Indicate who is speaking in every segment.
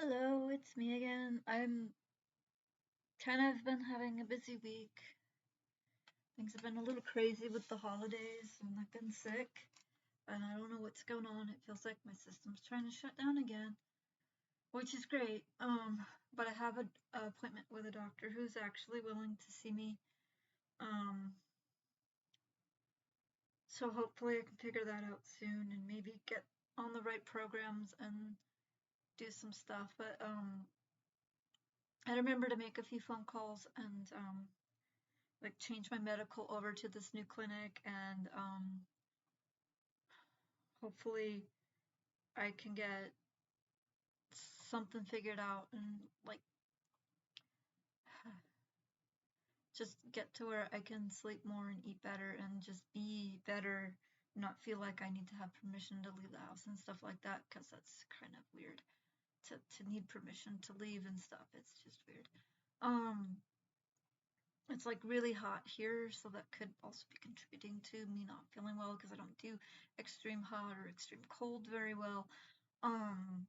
Speaker 1: Hello, it's me again. I'm kind of been having a busy week. Things have been a little crazy with the holidays, and I've been sick, and I don't know what's going on. It feels like my system's trying to shut down again, which is great. But I have a appointment with a doctor who's actually willing to see me. Um, so hopefully I can figure that out soon and maybe get on the right programs and do some stuff. But I remember to make a few phone calls and like change my medical over to this new clinic and hopefully I can get something figured out and like just get to where I can sleep more and eat better and just be better, not feel like I need to have permission to leave the house and stuff like that because that's kind of weird to need permission to leave and stuff. It's just weird. Um it's like really hot here, so that could also be contributing to me not feeling well because I don't do extreme hot or extreme cold very well. Um,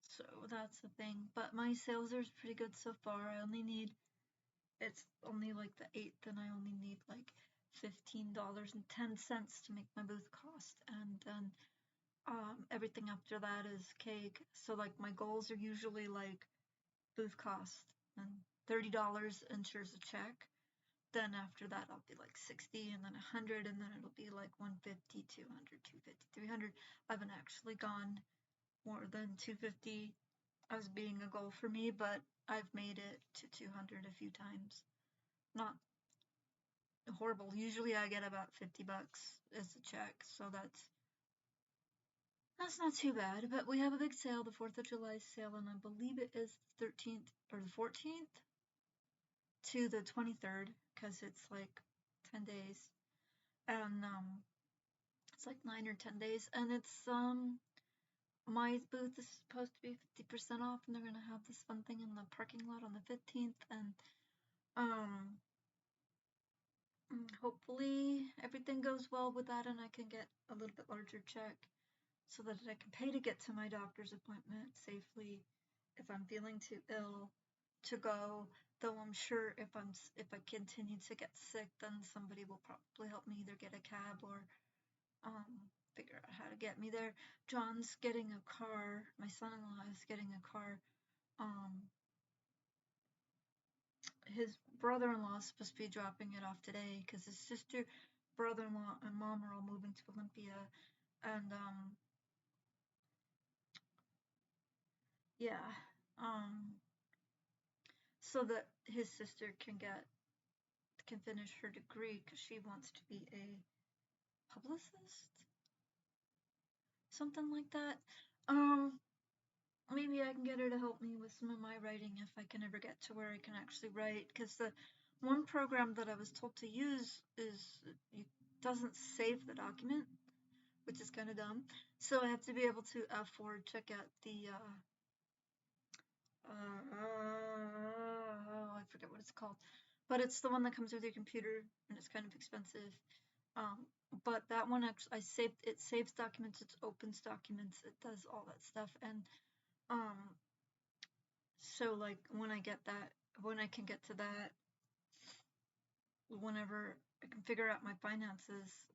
Speaker 1: so that's the thing. But my sales are pretty good so far. It's only like the 8th, and I only need like $15.10 to make my booth cost. And then everything after that is cake. So like my goals are usually like booth cost and $30 ensures a check. Then after that I'll be like 60 and then 100 and then it'll be like 150, 200, 250, 300. I haven't actually gone more than 250 as being a goal for me, but I've made it to 200 a few times. Not horrible. Usually I get about 50 bucks as a check, so that's not too bad. But we have a big sale, the 4th of July sale, and I believe it is the 13th or the 14th to the 23rd because it's like 10 days. And it's like 9 or 10 days and it's my booth is supposed to be 50% off and they're going to have this fun thing in the parking lot on the 15th and um hopefully everything goes well with that and I can get a little bit larger check so that I can pay to get to my doctor's appointment safely if I'm feeling too ill to go. Though I'm sure if I continue to get sick, then somebody will probably help me either get a cab or figure out how to get me there. John's getting a car. My son-in-law is getting a car. Um, his brother-in-law is supposed to be dropping it off today because his sister, brother-in-law, and mom are all moving to Olympia, and yeah, so that his sister can finish her degree because she wants to be a publicist, something like that. Um, Maybe I can get her to help me with some of my writing if I can ever get to where I can actually write. Because the one program that I was told to use it doesn't save the document, which is kind of dumb. So I have to be able to F4 check out the I forget what it's called, but it's the one that comes with your computer and it's kind of expensive. Um, but that one actually it saves documents, it opens documents, it does all that stuff, and um so like when I can get to that, whenever I can figure out my finances,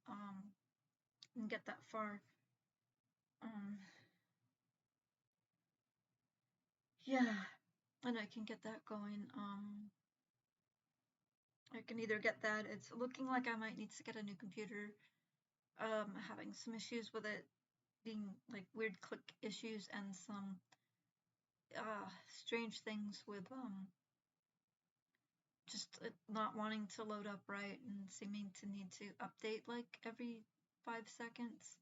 Speaker 1: and get that far, um, yeah, and I can get that going. I can either get that. It's looking like I might need to get a new computer. Having some issues with it being like weird click issues and some strange things with just not wanting to load up right and seeming to need to update like every 5 seconds.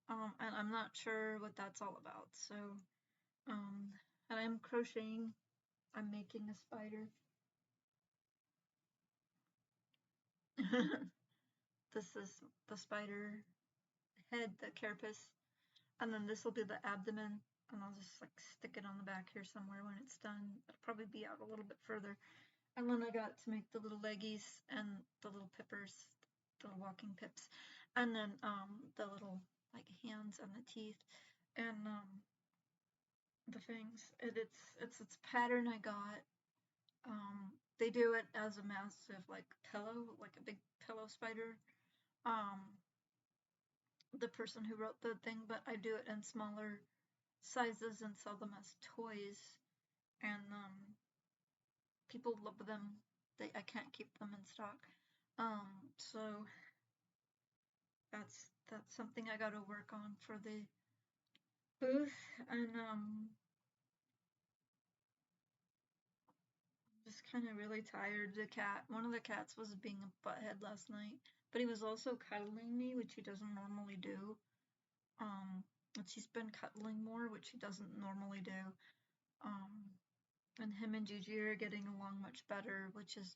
Speaker 1: And I'm not sure what that's all about. So, um, and I'm crocheting. I'm making a spider. This is the spider head, the carapace, and then this will be the abdomen. And I'll just like stick it on the back here somewhere when it's done. It'll probably be out a little bit further. And then I got to make the little leggies and the little pippers, the little walking pips, and then the little like hands and the teeth. And the things. It's pattern I got. They do it as a massive like pillow, like a big pillow spider. Um, the person who wrote the thing, but I do it in smaller sizes and sell them as toys. And people love them. I can't keep them in stock. So that's something I got to work on for the booth. And just kind of really tired. One of the cats was being a butthead last night, but he was also cuddling me, which he doesn't normally do. Um, he's been cuddling more, which he doesn't normally do. Um, and him and Gigi are getting along much better, which is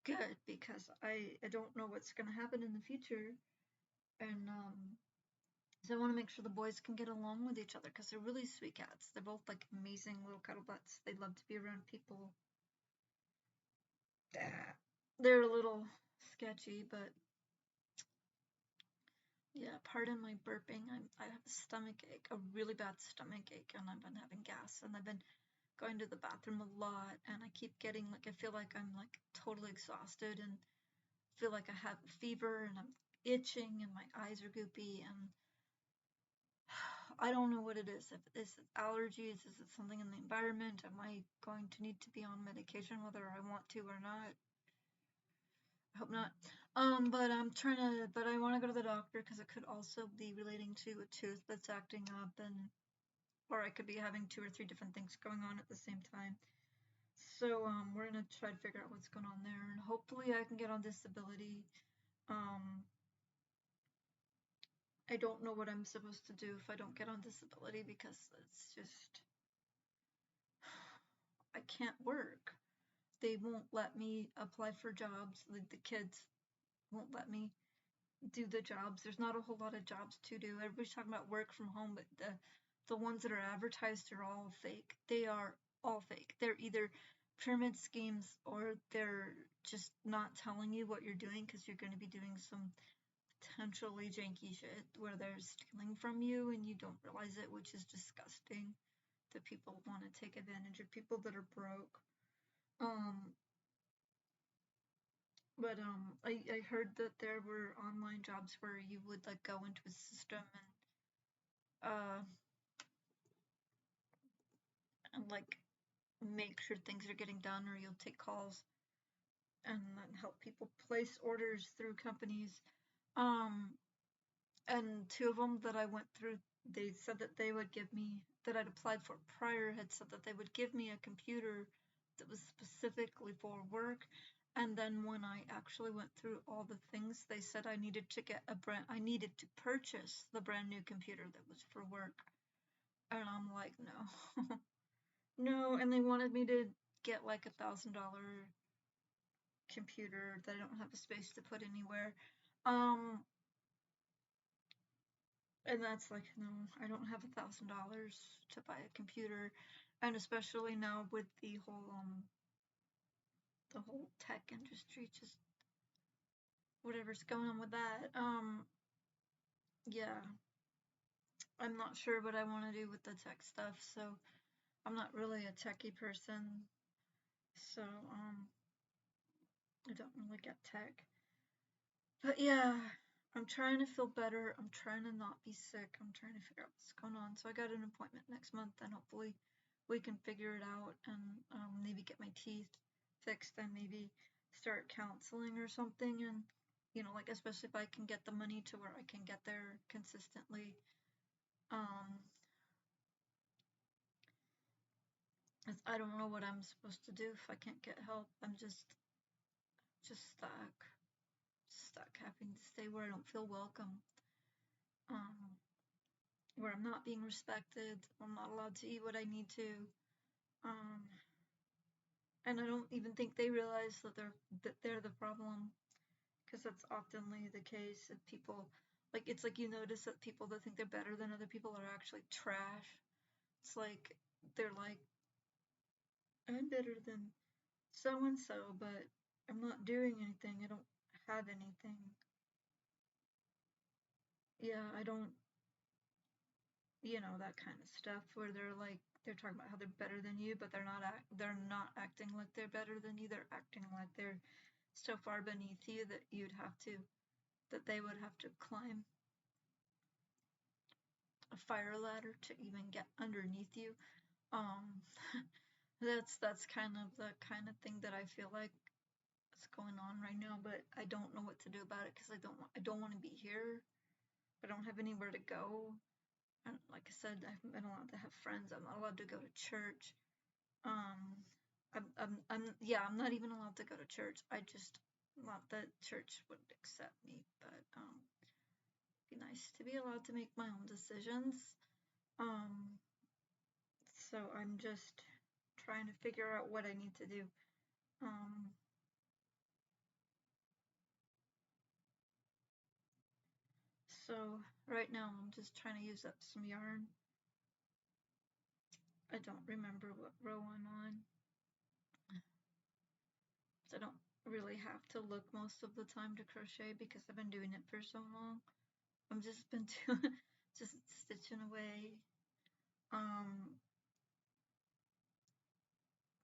Speaker 1: good because I don't know what's gonna happen in the future, and so I want to make sure the boys can get along with each other because they're really sweet cats. They're both like amazing little cuddle butts. They love to be around people. They're a little sketchy, but yeah, pardon my burping. I have a stomach ache, a really bad stomach ache, and I've been having gas, and I've been going to the bathroom a lot, and I keep getting like I feel like I'm like totally exhausted and feel like I have a fever and I'm itching and my eyes are goopy and I don't know what it is. If it's allergies, is it something in the environment? Am I going to need to be on medication whether I want to or not? I hope not. But I want to go to the doctor because it could also be relating to a tooth that's acting up, and or I could be having two or three different things going on at the same time. So we're gonna try to figure out what's going on there, and hopefully I can get on disability. Um, I don't know what I'm supposed to do if I don't get on disability because it's just I can't work. They won't let me apply for jobs. Like the kids won't let me do the jobs. There's not a whole lot of jobs to do. Everybody's talking about work from home, but the ones that are advertised are all fake. They are all fake. They're either pyramid schemes or they're just not telling you what you're doing because you're going to be doing some potentially janky shit where they're stealing from you and you don't realize it, which is disgusting. That people want to take advantage of people that are broke. Um, I heard that there were online jobs where you would like go into a system uh and like make sure things are getting done, or you'll take calls and then help people place orders through companies. Um, and two of them that I went through, they said that they would give me, that I'd applied for prior, had said that they would give me a computer that was specifically for work. And then when I actually went through all the things, they said I needed to I needed to purchase the brand new computer that was for work. And I'm like, no, no. And they wanted me to get like $1,000 computer that I don't have a space to put anywhere. Um, and that's like, no, I don't have $1,000 to buy a computer, and especially now with the whole tech industry, just whatever's going on with that. Yeah, I'm not sure what I want to do with the tech stuff, so I'm not really a techie person, so I don't really get tech. But yeah, I'm trying to feel better. I'm trying to not be sick. I'm trying to figure out what's going on. So I got an appointment next month, and hopefully we can figure it out and maybe get my teeth fixed and maybe start counseling or something. And like especially if I can get the money to where I can get there consistently. Um, I don't know what I'm supposed to do if I can't get help. I'm just stuck having to stay where I don't feel welcome. Um, where I'm not being respected. I'm not allowed to eat what I need to. Um, and I don't even think they realize that they're the problem, because that's oftenly the case. That people it's like you notice that people that think they're better than other people are actually trash. It's like they're like, I'm better than so and so, but I'm not doing anything. I don't have anything. Yeah, I don't. you know, that kind of stuff where they're talking about how they're better than you, but they're not acting like they're better than you. They're acting like they're so far beneath you that they would have to climb a fire ladder to even get underneath you. Um, that's kind of the kind of thing that I feel like is going on right now, but I don't know what to do about it because I don't want to be here. I don't have anywhere to go. And like I said, I haven't been allowed to have friends. I'm not allowed to go to church. Um, I'm not even allowed to go to church. I just not that church would accept me, but it'd be nice to be allowed to make my own decisions. Um, so I'm just trying to figure out what I need to do. Um, so right now I'm just trying to use up some yarn. I don't remember what row I'm on. So I don't really have to look most of the time to crochet because I've been doing it for so long. I've just been just stitching away.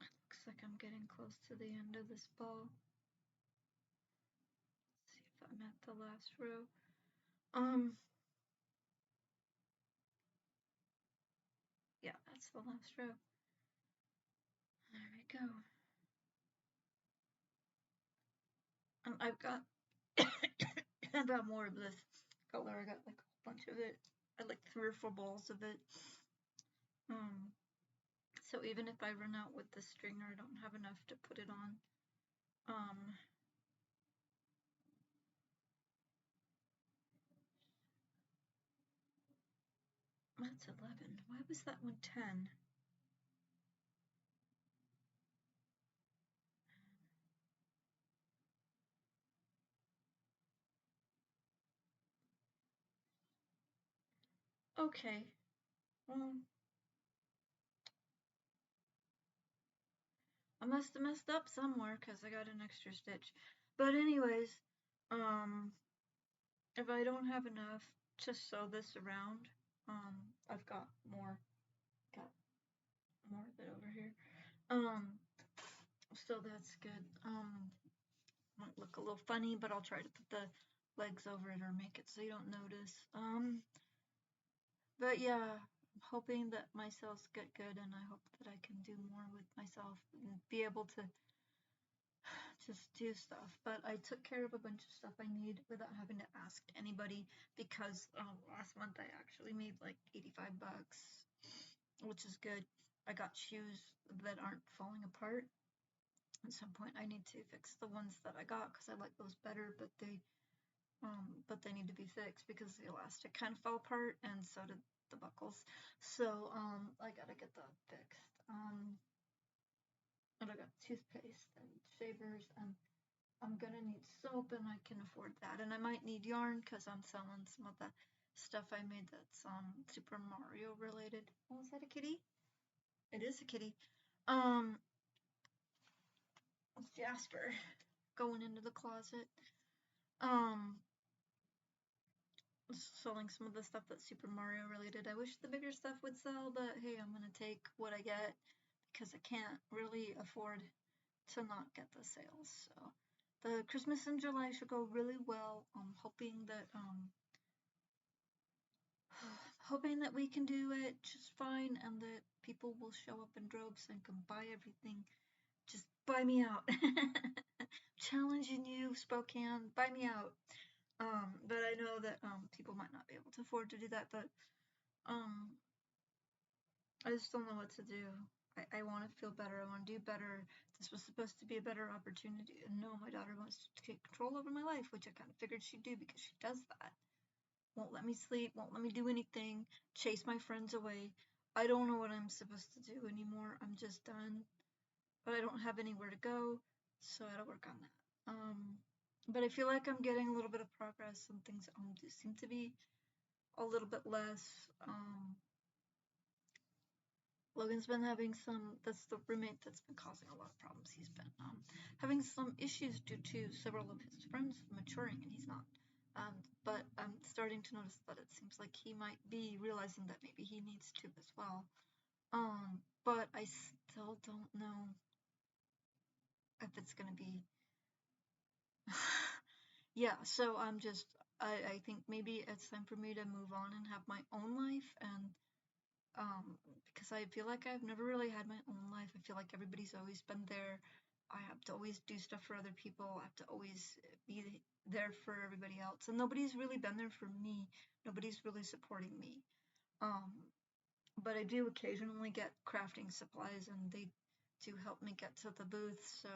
Speaker 1: Looks like I'm getting close to the end of this ball. Let's see if I'm at the last row. Yeah, that's the last row. There we go. I've got more of this color. I got like a bunch of it. I like 3 or 4 balls of it. So even if I run out with the stringer, I don't have enough to put it on. That's 11. Why was that one 10? Okay. Well, I must have messed up somewhere because I got an extra stitch. But anyways, if I don't have enough to sew this around, I've got more of it over here. So that's good. Might look a little funny, but I'll try to put the legs over it or make it so you don't notice. But yeah, I'm hoping that my sales get good, and I hope that I can do more with myself and be able to just do stuff. But I took care of a bunch of stuff I need without having to ask anybody because last month I actually made like 85 bucks, which is good. I got shoes that aren't falling apart. At some point, I need to fix the ones that I got because I like those better, but they need to be fixed because the elastic kind of fell apart, and so did the buckles. So I gotta get that fixed. And I got toothpaste and shavers, and I'm gonna need soap, and I can afford that. And I might need yarn because I'm selling some of the stuff I made that's Super Mario related. Oh, is that a kitty? It is a kitty. It's Jasper going into the closet. Selling some of the stuff that's Super Mario related. I wish the bigger stuff would sell, but hey, I'm gonna take what I get because I can't really afford to not get the sales. So the Christmas in July should go really well. I'm hoping that we can do it just fine and that people will show up in droves and can buy everything. Just buy me out. Challenging you, Spokane, buy me out. But I know that people might not be able to afford to do that, but I just don't know what to do. I want to feel better. I want to do better. This was supposed to be a better opportunity. And no, my daughter wants to take control over my life, which I kind of figured she'd do because she does that. Won't let me sleep, won't let me do anything, chase my friends away. I don't know what I'm supposed to do anymore. I'm just done. But I don't have anywhere to go, so I gotta work on that. But I feel like I'm getting a little bit of progress. Some things seem to be a little bit less. Logan's been having that's the roommate that's been causing a lot of problems. He's been having some issues due to several of his friends maturing, and he's not But I'm starting to notice that it seems like he might be realizing that maybe he needs to as well. But I still don't know if it's gonna be. Yeah, so I think maybe it's time for me to move on and have my own life, and because I feel like I've never really had my own life. I feel like everybody's always been there. I have to always do stuff for other people. I have to always be there for everybody else, and nobody's really been there for me. Nobody's really supporting me. Um, but I do occasionally get crafting supplies, and they do help me get to the booth. So,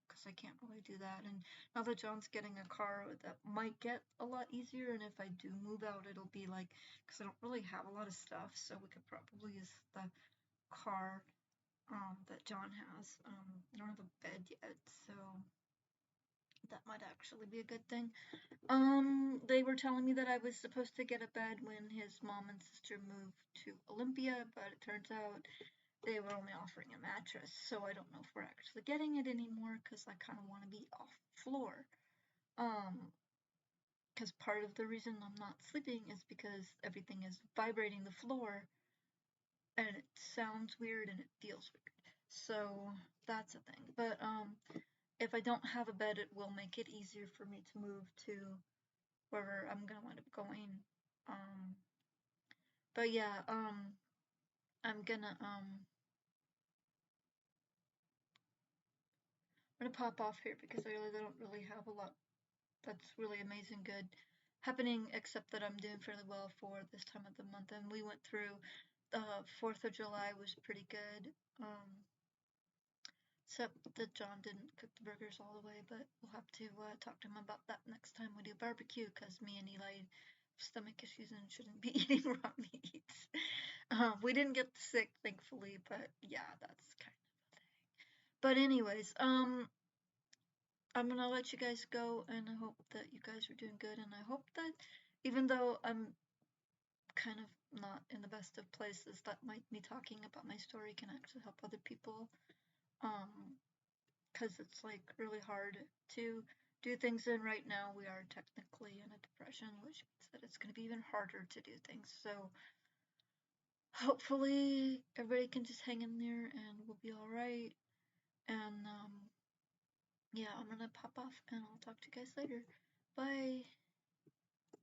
Speaker 1: because I can't really do that, and now that John's getting a car, that might get a lot easier. And if I do move out, it'll be like, because I don't really have a lot of stuff, so we could probably use the car that John has. I don't have a bed yet, so that might actually be a good thing. They were telling me that I was supposed to get a bed when his mom and sister moved to Olympia, but it turns out they were only offering a mattress, so I don't know if we're actually getting it anymore because I kind of want to be off floor. Because part of the reason I'm not sleeping is because everything is vibrating the floor and it sounds weird and it feels weird. So that's a thing. But if I don't have a bed, it will make it easier for me to move to wherever I'm gonna wind up going. Um, but yeah, I'm gonna pop off here because I really don't really have a lot that's really amazing good happening, except that I'm doing fairly well for this time of the month. And we went through 4th of July was pretty good. Except that John didn't cook the burgers all the way, but we'll have to talk to him about that next time we do barbecue, because me and Eli have stomach issues and shouldn't be eating raw meats. We didn't get sick, thankfully, but yeah, that's kind of a thing. But anyways, I'm gonna let you guys go, and I hope that you guys are doing good, and I hope that even though I'm kind of not in the best of places, that me talking about my story can actually help other people. Because it's like really hard to do things, and right now we are technically in a depression, which means that it's going to be even harder to do things. So hopefully everybody can just hang in there and we'll be all right. And yeah, I'm gonna pop off and I'll talk to you guys later. Bye.